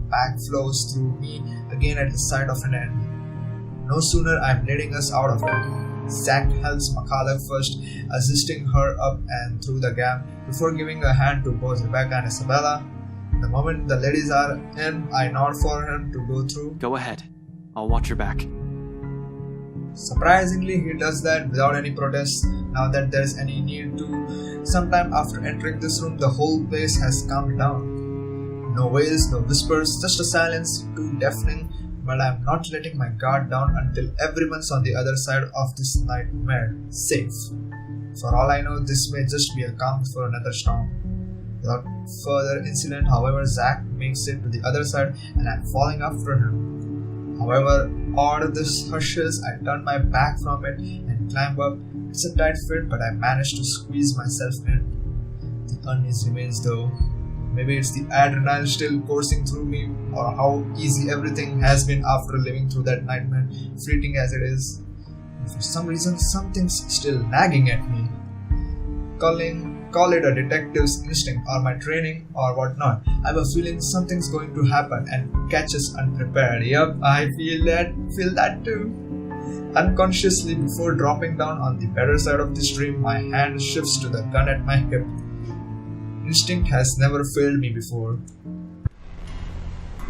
back flows through me again at the sight of an end. No sooner I'm leading us out of it. Zack helps Makala first, assisting her up and through the gap before giving a hand to both Rebecca and Isabella. The moment the ladies are in, I nod for him to go through. Go ahead. I'll watch your back. Surprisingly, he does that without any protest, now that there's any need to. Sometime after entering this room, the whole place has calmed down. No wails, no whispers, just a silence too deafening, but I'm not letting my guard down until everyone's on the other side of this nightmare, safe. For all I know, this may just be a calm for another storm. Without further incident, however, Zack makes it to the other side and I'm falling after him. However odd this hushes, I turn my back from it and climb up. It's a tight fit, but I manage to squeeze myself in. The unease remains though. Maybe it's the adrenaline still coursing through me, or how easy everything has been after living through that nightmare, fleeting as it is. And for some reason, something's still nagging at me. Call it a detective's instinct or my training or whatnot. I have a feeling something's going to happen and catch us unprepared. Yup, I feel that too. Unconsciously, before dropping down on the better side of the stream, my hand shifts to the gun at my hip. Instinct has never failed me before.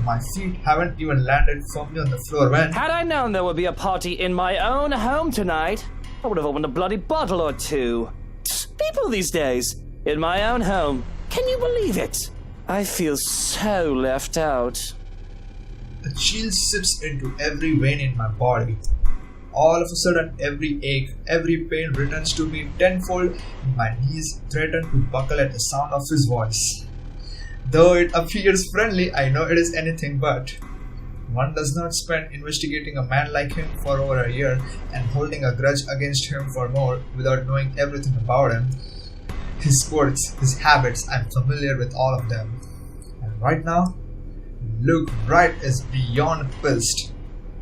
My feet haven't even landed firmly on the floor when... Had I known there would be a party in my own home tonight, I would have opened a bloody bottle or two. People these days, in my own home. Can you believe it? I feel so left out. A chill sips into every vein in my body. All of a sudden, every ache, every pain returns to me tenfold, and my knees threaten to buckle at the sound of his voice. Though it appears friendly, I know it is anything but. One does not spend investigating a man like him for over a year and holding a grudge against him for more without knowing everything about him. His quirks, his habits, I'm familiar with all of them. And right now, Luke Wright is beyond pissed.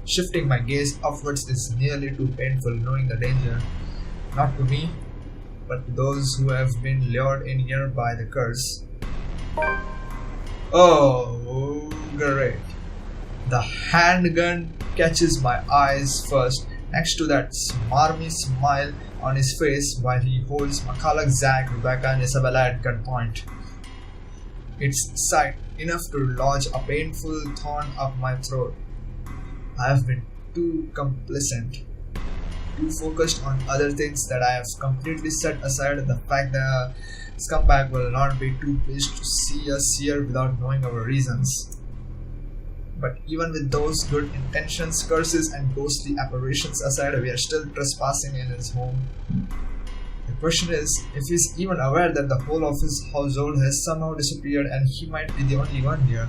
Shifting my gaze upwards is nearly too painful, knowing the danger, not to me, but to those who have been lured in here by the curse. Oh, great. The handgun catches my eyes first, next to that smarmy smile on his face while he holds McCulloch, Zack, Rebecca, and Isabella at gunpoint. It's sight enough to lodge a painful thorn up my throat. I have been too complacent, too focused on other things that I have completely set aside the fact that the scumbag will not be too pleased to see us here without knowing our reasons. But even with those good intentions, curses, and ghostly apparitions aside, we are still trespassing in his home. The question is, if he's even aware that the whole of his household has somehow disappeared and he might be the only one here.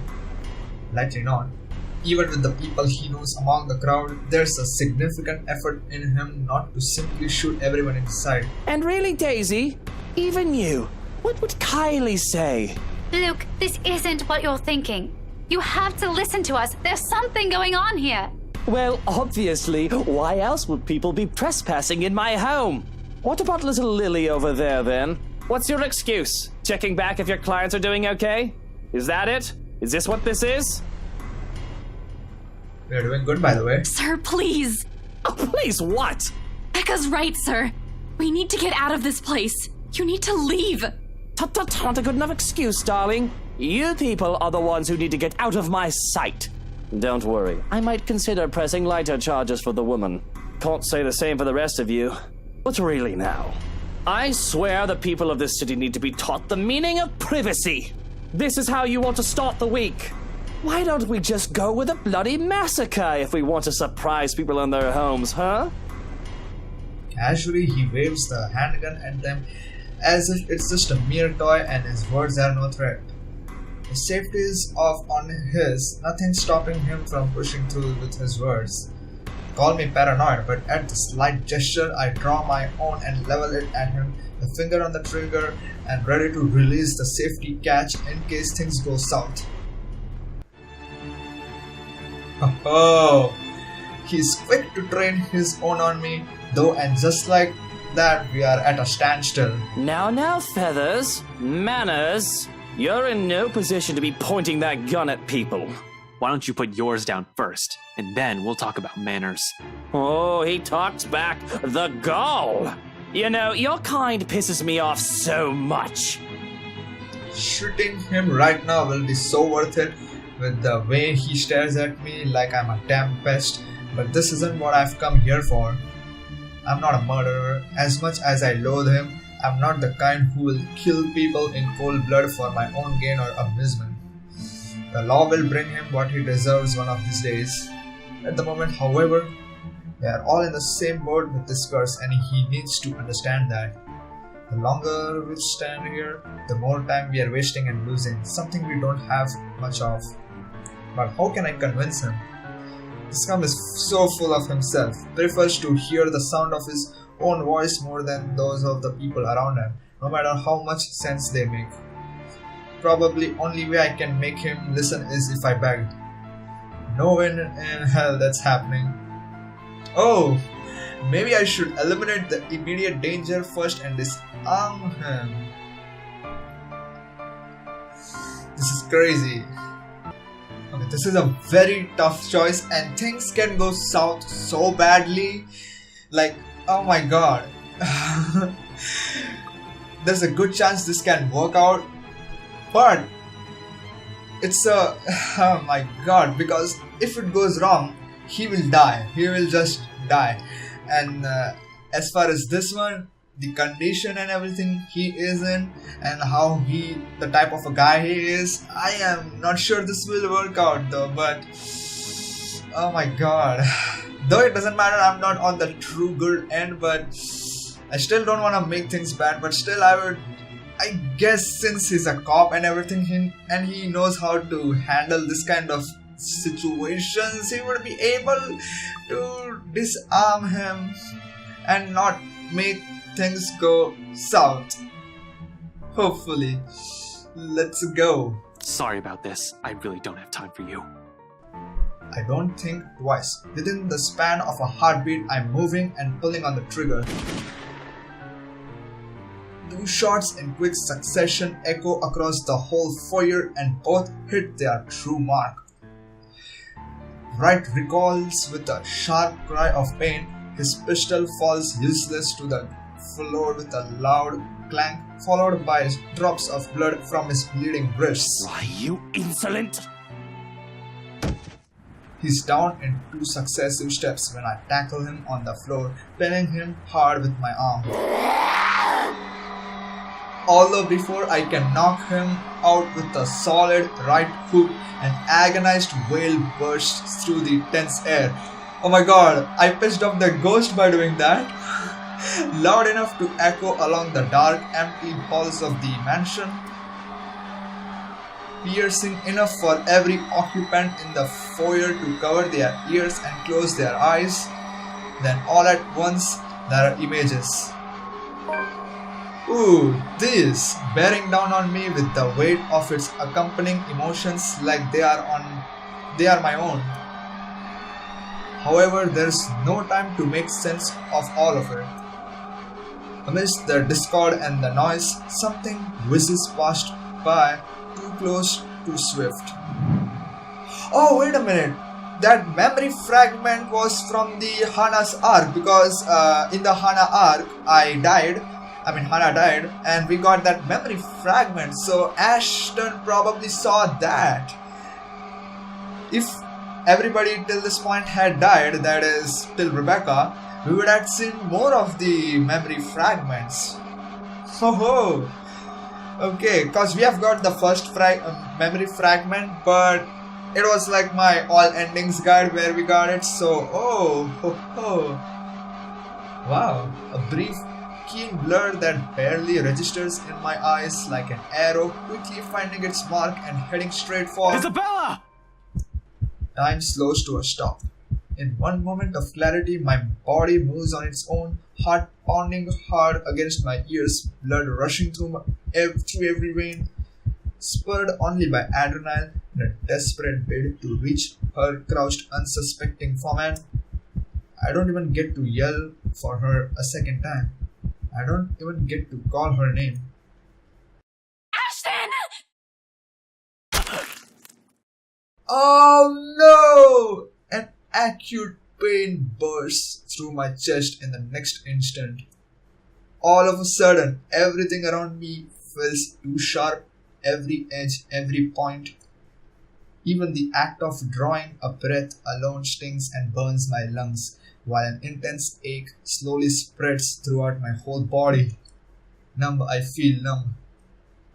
Likely not. Even with the people he knows among the crowd, there's a significant effort in him not to simply shoot everyone inside. And really, Daisy, even you, what would Kylie say? Luke, this isn't what you're thinking. You have to listen to us. There's something going on here. Well, obviously, why else would people be trespassing in my home? What about little Lily over there, then? What's your excuse? Checking back if your clients are doing okay? Is that it? Is this what this is? We're doing good, by the way. Sir, please. Oh, please what? Becca's right, sir. We need to get out of this place. You need to leave. Tut, not a good enough excuse, darling. You people are the ones who need to get out of my sight. Don't worry, I might consider pressing lighter charges for the woman. Can't say the same for the rest of you. But really now, I swear the people of this city need to be taught the meaning of privacy. This is how you want to start the week. Why don't we just go with a bloody massacre if we want to surprise people in their homes, huh? Casually, he waves the handgun at them as if it's just a mere toy and his words are no threat. The safety is off on his, nothing stopping him from pushing through with his words. Call me paranoid, but at the slight gesture, I draw my own and level it at him, the finger on the trigger, and ready to release the safety catch in case things go south. Oh, he's quick to train his own on me, though, and just like that, we are at a standstill. Now, Feathers, manners. You're in no position to be pointing that gun at people. Why don't you put yours down first, and then we'll talk about manners. Oh, he talks back. The gall! You know, your kind pisses me off so much. Shooting him right now will be so worth it with the way he stares at me like I'm a damn pest, but this isn't what I've come here for. I'm not a murderer. As much as I loathe him, I'm not the kind who will kill people in cold blood for my own gain or amusement. The law will bring him what he deserves one of these days. At the moment, however, we are all in the same boat with this curse, and he needs to understand that. The longer we stand here, the more time we are wasting and losing, something we don't have much of. But how can I convince him? This scum is so full of himself, prefers to hear the sound of his own voice more than those of the people around him, no matter how much sense they make. Probably only way I can make him listen is if I beg. No way in hell that's happening. Oh, maybe I should eliminate the immediate danger first and disarm him. This is crazy. Okay, this is a very tough choice and things can go south so badly. Like, oh my god. There's a good chance this can work out. But it's a oh my god, because if it goes wrong, he will die. He will just die. And as far as this one, the condition and everything he is in, and how the type of a guy he is, I am not sure this will work out though. But oh my god, Though it doesn't matter, I'm not on the true good end, but I still don't want to make things bad. But still, I guess since he's a cop and everything, and he knows how to handle this kind of situations, he would be able to disarm him and not make things go south. Hopefully. Let's go. Sorry about this. I really don't have time for you. I don't think twice. Within the span of a heartbeat, I'm moving and pulling on the trigger. 2 shots in quick succession echo across the whole foyer and both hit their true mark. Wright recoils with a sharp cry of pain. His pistol falls useless to the floor with a loud clank, followed by drops of blood from his bleeding wrists. Why, you insolent! He's down in 2 successive steps when I tackle him on the floor, pinning him hard with my arm. Although before I can knock him out with a solid right hook, an agonized wail bursts through the tense air. Oh my god, I pissed off the ghost by doing that. Loud enough to echo along the dark, empty halls of the mansion. Piercing enough for every occupant in the foyer to cover their ears and close their eyes. Then all at once, there are images. Ooh, this bearing down on me with the weight of its accompanying emotions like they are my own. However, there's no time to make sense of all of it. Amidst the discord and the noise, something whizzes past by, too close, too swift. Oh, wait a minute. That memory fragment was from the Hana's arc, because in the Hana arc, Hana died, and we got that memory fragment. So Ashton probably saw that. If everybody till this point had died, that is, till Rebecca, we would have seen more of the memory fragments. Oh, okay, because we have got the first memory fragment, but it was like my all endings guide where we got it. So, wow, a brief keen blur that barely registers in my eyes, like an arrow quickly finding its mark and heading straight for Isabella! Time slows to a stop. In one moment of clarity, my body moves on its own, heart pounding hard against my ears, blood rushing through every vein, spurred only by adrenaline in a desperate bid to reach her crouched, unsuspecting foreman. I don't even get to yell for her a second time. I don't even get to call her name. Ashton! Oh no! An acute pain bursts through my chest in the next instant. All of a sudden, everything around me feels too sharp, every edge, every point. Even the act of drawing a breath alone stings and burns my lungs, while an intense ache slowly spreads throughout my whole body. Numb, I feel numb.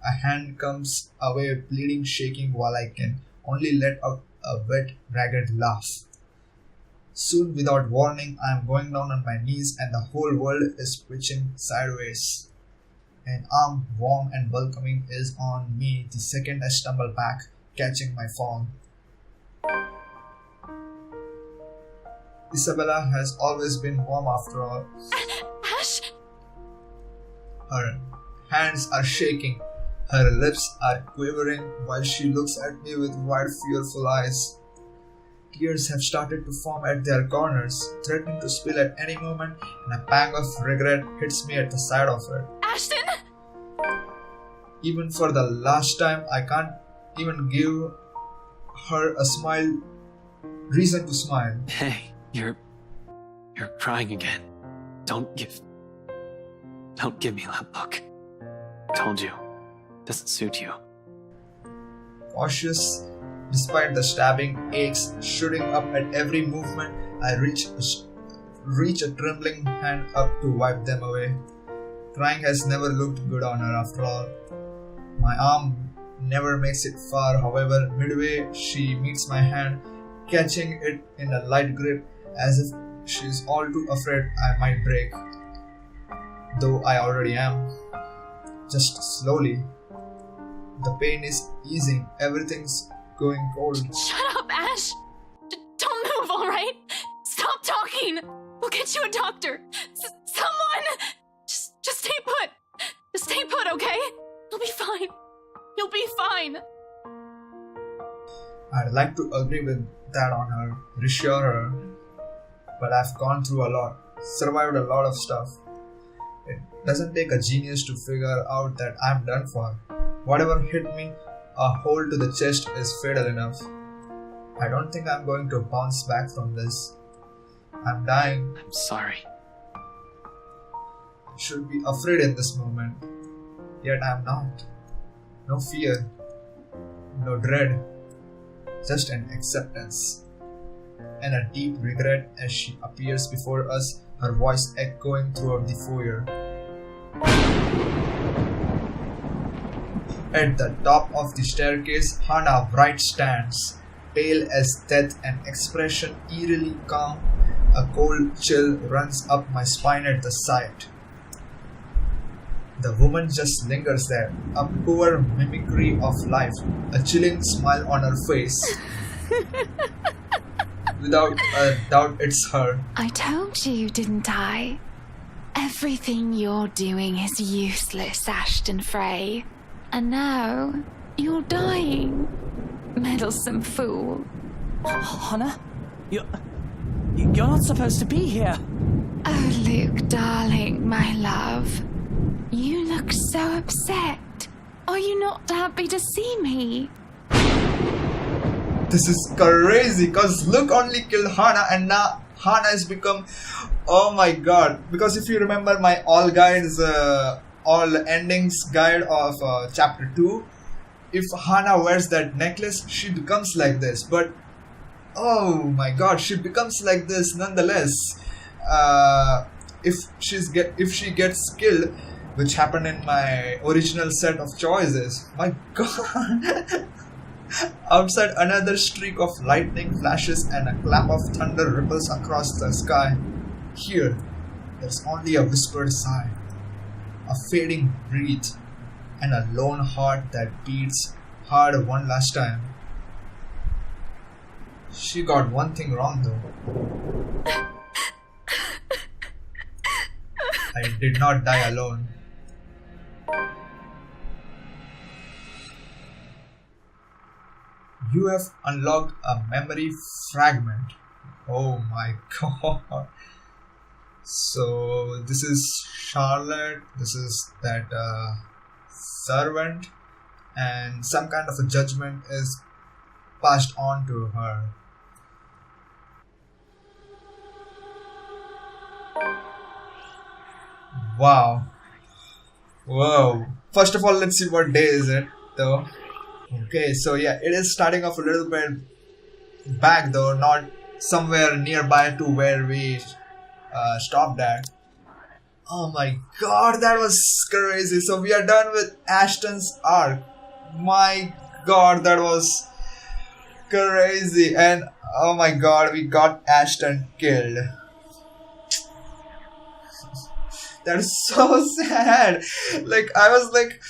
A hand comes away, bleeding, shaking, while I can only let out a wet, ragged laugh. Soon, without warning, I am going down on my knees and the whole world is twitching sideways. An arm, warm and welcoming, is on me the second I stumble back, catching my fall. Isabella has always been warm after all. Ash? Her hands are shaking, her lips are quivering while she looks at me with wide, fearful eyes. Tears have started to form at their corners, threatening to spill at any moment, and a pang of regret hits me at the side of it. Ashton! Even for the last time, I can't even give her a reason to smile. Hey, you're crying again. Don't give me that look. I told you, it doesn't suit you. Cautious, despite the stabbing aches shooting up at every movement, I reach a trembling hand up to wipe them away. Crying has never looked good on her after all. My arm never makes it far, however, midway she meets my hand, catching it in a light grip, as if she's all too afraid I might break. Though I already am. Just slowly. The pain is easing, everything's going cold. Shut up, Ash! Don't move, alright? Stop talking! We'll get you a doctor! Someone! Just stay put! Just stay put, okay? You'll be fine. You'll be fine. I'd like to agree with that on her, reassure her, but I've gone through a lot, survived a lot of stuff. It doesn't take a genius to figure out that I'm done for. Whatever hit me, a hole to the chest is fatal enough. I don't think I'm going to bounce back from this. I'm dying. I'm sorry. I should be afraid in this moment, yet I'm not. No fear, no dread, just an acceptance and a deep regret as she appears before us, her voice echoing throughout the foyer. At the top of the staircase, Hana Wright stands, pale as death, an expression eerily calm. A cold chill runs up my spine at the sight. The woman just lingers there, a poor mimicry of life, a chilling smile on her face. Without a doubt, it's her. I told you, didn't I? Everything you're doing is useless, Ashton Frey. And now, you're dying. Meddlesome fool. Hannah? You're not supposed to be here. Oh, Luke, darling, my love. You look so upset. Are you not happy to see me? This is crazy, cause Luke only killed Hana and now Hana has become, oh my god. Because if you remember my all endings guide of chapter 2, if Hana wears that necklace, she becomes like this. But oh my god, she becomes like this nonetheless. If she gets killed, which happened in my original set of choices, my god. Outside, another streak of lightning flashes and a clap of thunder ripples across the sky. Here, there's only a whispered sigh, a fading breath, and a lone heart that beats hard one last time. She got one thing wrong though. I did not die alone. You have unlocked a memory fragment. Oh my god. So this is Charlotte, this is that servant, and some kind of a judgment is passed on to her. Wow. Whoa. First of all, let's see what day is it though. Okay, so yeah, it is starting off a little bit back though, not somewhere nearby to where we stopped at. Oh my god, that was crazy. So we are done with Ashton's arc. My god, that was crazy. And oh my god, we got Ashton killed. That is so sad. Like, I was like,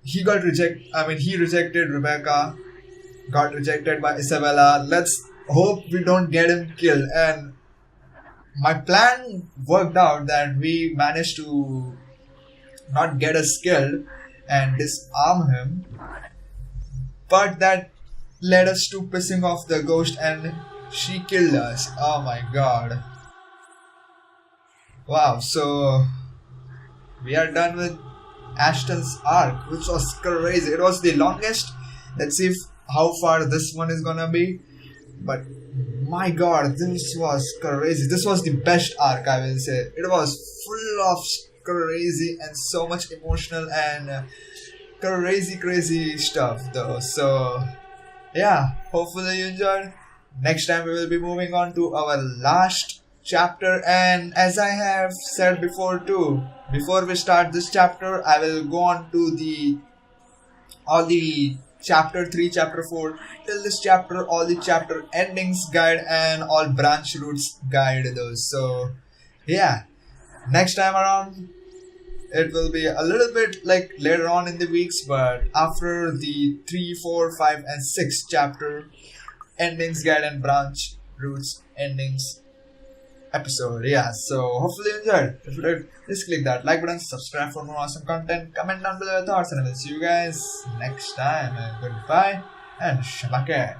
he rejected Rebecca, got rejected by Isabella. Let's hope we don't get him killed. And my plan worked out that we managed to not get us killed and disarm him. But that led us to pissing off the ghost and she killed us. Oh my god. Wow, so we are done with Ashton's arc, which was crazy. It was the longest. Let's see how far this one is gonna be. But my god, this was crazy. This was the best arc, I will say. It was full of crazy and so much emotional and crazy stuff though. So yeah, hopefully you enjoyed. Next time we will be moving on to our last chapter, and as I have said before too, before we start this chapter, I will go on to all the chapter 3, chapter 4, till this chapter, all the chapter endings guide and all branch routes guide those. So yeah, next time around it will be a little bit like later on in the weeks, but after the 3, 4, 5 and 6 chapter endings guide and branch routes endings episode. Yeah, so hopefully you enjoyed. If you did, just click that like button, subscribe for more awesome content, comment down below your thoughts, and I will see you guys next time. And goodbye and shabake.